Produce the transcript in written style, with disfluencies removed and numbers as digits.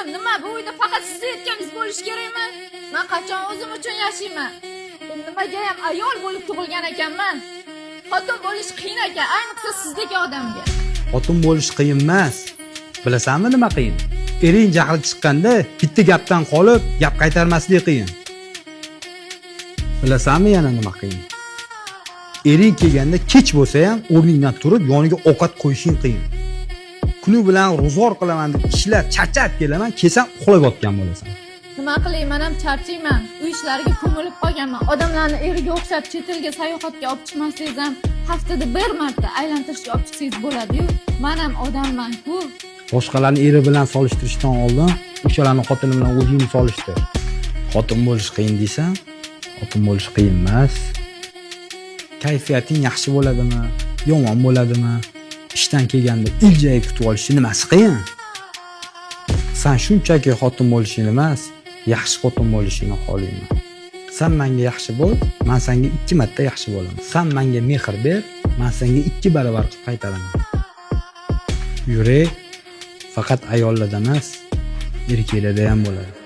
Xotinim, nima bu uyda faqat siz aytganingiz bo'lishi kerakmi? Men qachon o'zim uchun yashayman? Nimaga ham ayol bo'lib tug'ilgan ekanman? Xotin bo'lish qiyin ekan, ayniqsa sizdek odamga. Xotin bo'lish qiyin emas. Bilasanmi nima qiyin? Ering jahli chiqqanda bitta gapdan qolib, gap qaytarmaslik qiyin. Bilasanmi yana nima qiyin? Ering kelganda kech bo'lsa ham o'rningdan turib, yoniga ovqat qo'yishing qiyin. Kuni bilan ro'zg'or qilaman deb ishlab charchab kelaman, kelsam uxlab yotgan bo'lasan. Nima qilay, men ham charchayman. Uy ishlariga ko'milib qolganman. Odamlarni eriga o'xshab chet elga sayohatga olib chiqmasangiz ham haftada bir marta aylantirishga olib chiqsangiz bo'ladi-yu. Men ham odamman-ku. Boshqalarni eri bilan solishtirishdan oldin o'shalarning xotini bilan o'zingni solishtir. Xotin bo'lish qiyin deysan, xotin bo'lish qiyin emas. Kayfiyating yaxshi bo'ladimi, yomon bo'ladimi? Ishdan kelganda iljayib kutib olish nimasi qiyin? Sen shunchaki xotin bo'lishing emas, yaxshi xotin bo'lishingni xohlayman. Sen menga yaxshi bo'l, men senga 2 marta yaxshi bo'laman. Sen menga mehr ber, men senga 2 barobar qilib qaytaraman. Yurak faqat ayollarda emas, erkaklarda ham bo'ladi.